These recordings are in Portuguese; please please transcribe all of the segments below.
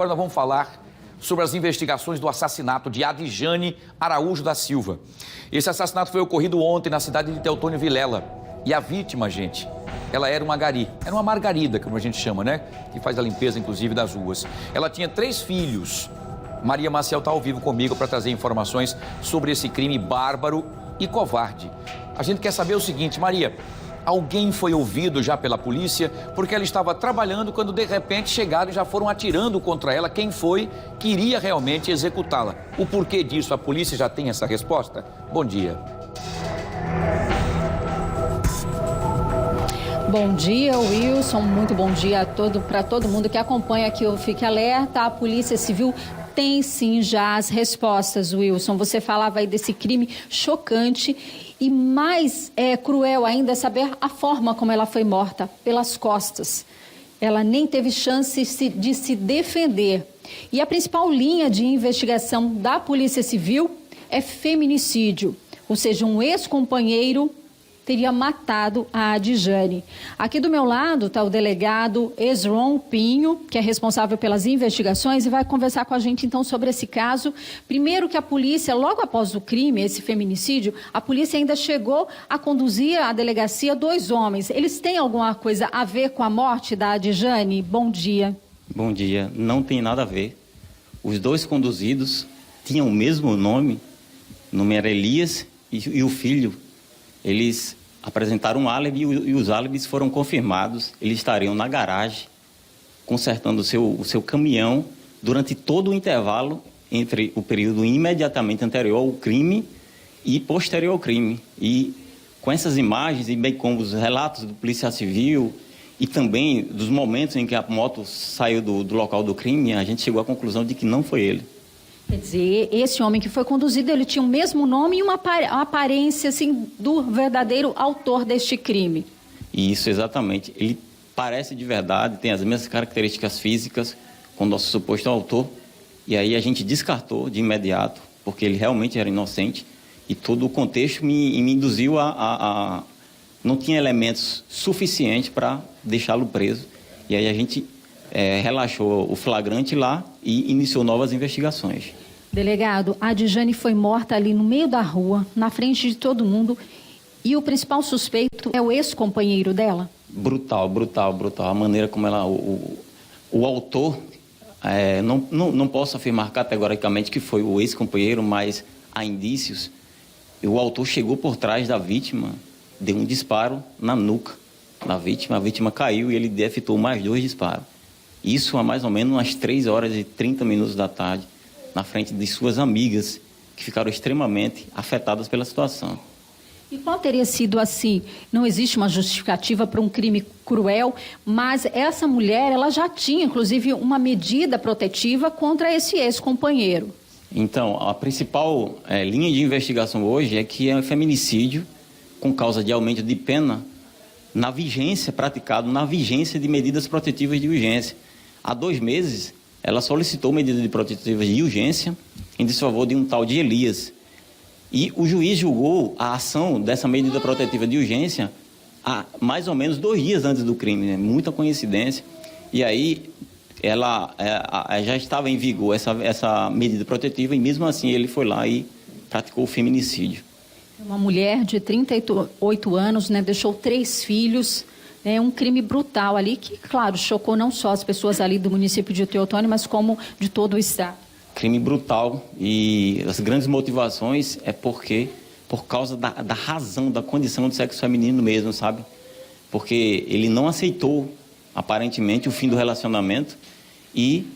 Agora nós vamos falar sobre as investigações do assassinato de Adjane Araújo da Silva. Esse assassinato foi ocorrido ontem na cidade de Teotônio Vilela. E a vítima, gente, ela era uma gari, era uma margarida, como a gente chama, né? Que faz a limpeza, inclusive, das ruas. Ela tinha 3 filhos. Maria Maciel está ao vivo comigo para trazer informações sobre esse crime bárbaro e covarde. A gente quer saber o seguinte, Maria, alguém foi ouvido já pela polícia porque ela estava trabalhando quando de repente chegaram e já foram atirando contra ela quem foi que iria realmente executá-la. O porquê disso, a polícia já tem essa resposta? Bom dia. Bom dia, Wilson. Muito bom dia para todo mundo que acompanha aqui o Fique Alerta. A Polícia Civil tem sim já as respostas, Wilson. Você falava aí desse crime chocante e mais cruel ainda é saber a forma como ela foi morta, pelas costas. Ela nem teve chance de se defender. E a principal linha de investigação da Polícia Civil é feminicídio, ou seja, um ex-companheiro teria matado a Adjane. Aqui do meu lado está o delegado Esron Pinho, que é responsável pelas investigações e vai conversar com a gente então sobre esse caso. Primeiro que a polícia, logo após o crime, esse feminicídio, a polícia ainda chegou a conduzir à delegacia 2 homens. Eles têm alguma coisa a ver com a morte da Adjane? Bom dia. Bom dia. Não tem nada a ver. Os 2 conduzidos tinham o mesmo nome era Elias e o filho. Eles apresentaram um álibi e os álibis foram confirmados. Eles estariam na garagem, consertando o seu caminhão durante todo o intervalo entre o período imediatamente anterior ao crime e posterior ao crime. E com essas imagens, e bem como os relatos do Polícia Civil e também dos momentos em que a moto saiu do local do crime, a gente chegou à conclusão de que não foi ele. Quer dizer, esse homem que foi conduzido, ele tinha o mesmo nome e uma aparência, assim, do verdadeiro autor deste crime. Isso, exatamente. Ele parece de verdade, tem as mesmas características físicas com o nosso suposto autor. E aí a gente descartou de imediato, porque ele realmente era inocente. E todo o contexto me induziu não tinha elementos suficientes para deixá-lo preso. E aí a gente relaxou o flagrante lá e iniciou novas investigações. Delegado, a Adjane foi morta ali no meio da rua, na frente de todo mundo, e o principal suspeito é o ex-companheiro dela? Brutal, brutal, brutal. A maneira como ela... O autor, não posso afirmar categoricamente que foi o ex-companheiro, mas há indícios. O autor chegou por trás da vítima, deu um disparo na nuca da vítima, a vítima caiu e ele efetuou mais 2 disparos. Isso há mais ou menos umas 3h30 da tarde, na frente de suas amigas, que ficaram extremamente afetadas pela situação. E qual teria sido assim? Não existe uma justificativa para um crime cruel, mas essa mulher, ela já tinha, inclusive, uma medida protetiva contra esse ex-companheiro. Então, a principal linha de investigação hoje é que é feminicídio com causa de aumento de pena praticado na vigência de medidas protetivas de urgência. Há 2 meses, ela solicitou medidas protetivas de urgência em desfavor de um tal de Elias. E o juiz julgou a ação dessa medida protetiva de urgência há mais ou menos 2 dias antes do crime, né? Muita coincidência. E aí, ela já estava em vigor essa medida protetiva e mesmo assim ele foi lá e praticou o feminicídio. Uma mulher de 38 anos, né, deixou 3 filhos, um crime brutal ali que, claro, chocou não só as pessoas ali do município de Teotônio, mas como de todo o estado. Crime brutal e as grandes motivações por causa da razão, da condição do sexo feminino mesmo, sabe? Porque ele não aceitou, aparentemente, o fim do relacionamento e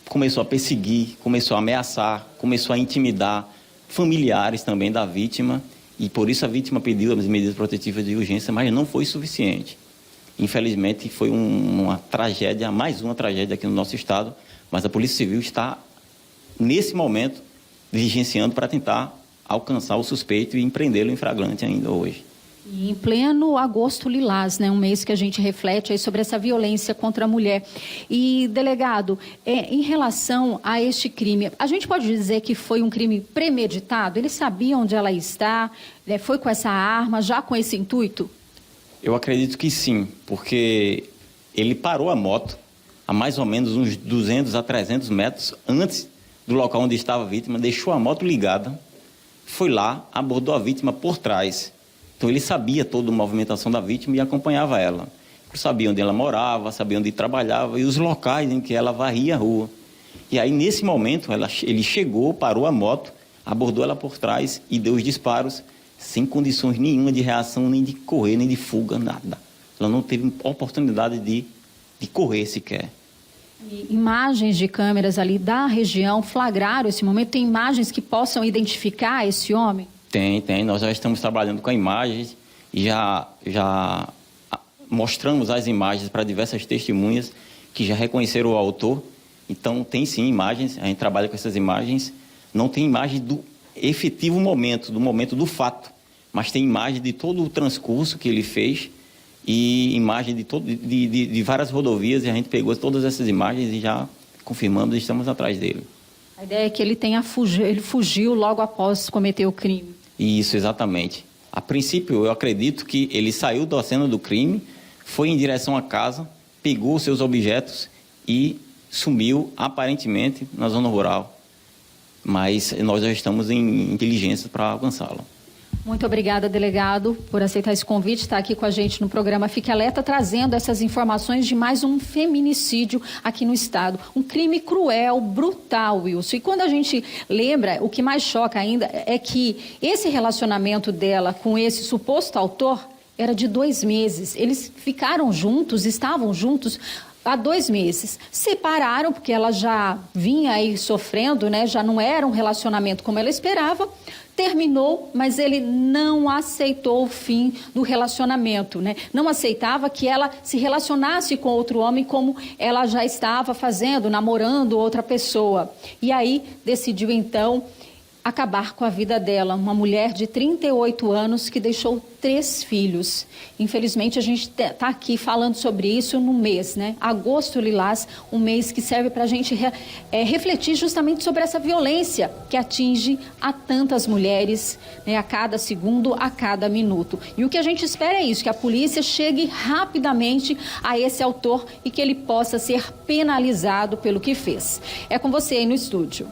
começou a perseguir, começou a ameaçar, começou a intimidar familiares também da vítima. E por isso a vítima pediu as medidas protetivas de urgência, mas não foi suficiente. Infelizmente, foi uma tragédia, mais uma tragédia aqui no nosso estado, mas a Polícia Civil está, nesse momento, diligenciando para tentar alcançar o suspeito e prendê-lo em flagrante ainda hoje. E em pleno agosto lilás, né, um mês que a gente reflete aí sobre essa violência contra a mulher. E, delegado, em relação a este crime, a gente pode dizer que foi um crime premeditado? Ele sabia onde ela está, foi com essa arma, já com esse intuito? Eu acredito que sim, porque ele parou a moto a mais ou menos uns 200 a 300 metros antes do local onde estava a vítima, deixou a moto ligada, foi lá, abordou a vítima por trás. Então ele sabia toda a movimentação da vítima e acompanhava ela. Sabia onde ela morava, sabia onde trabalhava e os locais em que ela varria a rua. E aí, nesse momento, ele chegou, parou a moto, abordou ela por trás e deu os disparos sem condições nenhuma de reação, nem de correr, nem de fuga, nada. Ela não teve oportunidade de correr sequer. E imagens de câmeras ali da região flagraram esse momento? Tem imagens que possam identificar esse homem? Tem. Nós já estamos trabalhando com imagens e já mostramos as imagens para diversas testemunhas que já reconheceram o autor. Então, tem sim imagens, a gente trabalha com essas imagens. Não tem imagem do efetivo momento, do momento do fato, mas tem imagem de todo o transcurso que ele fez e imagem de várias rodovias, e a gente pegou todas essas imagens e já confirmamos e estamos atrás dele. A ideia é que ele fugiu logo após cometer o crime. Isso, exatamente. A princípio, eu acredito que ele saiu da cena do crime, foi em direção à casa, pegou seus objetos e sumiu, aparentemente, na zona rural. Mas nós já estamos em diligência para alcançá-lo. Muito obrigada, delegado, por aceitar esse convite, estar aqui com a gente no programa Fique Alerta, trazendo essas informações de mais um feminicídio aqui no estado. Um crime cruel, brutal, Wilson. E quando a gente lembra, o que mais choca ainda é que esse relacionamento dela com esse suposto autor era de 2 meses. Eles ficaram juntos, estavam juntos há 2 meses. Separaram porque ela já vinha aí sofrendo, né? Já não era um relacionamento como ela esperava. Terminou, mas ele não aceitou o fim do relacionamento, né? Não aceitava que ela se relacionasse com outro homem como ela já estava fazendo, namorando outra pessoa. E aí decidiu então acabar com a vida dela, uma mulher de 38 anos que deixou 3 filhos. Infelizmente, a gente está aqui falando sobre isso no mês, né? Agosto Lilás, um mês que serve para a gente refletir justamente sobre essa violência que atinge a tantas mulheres, né? A cada segundo, a cada minuto. E o que a gente espera é isso, que a polícia chegue rapidamente a esse autor e que ele possa ser penalizado pelo que fez. É com você aí no estúdio.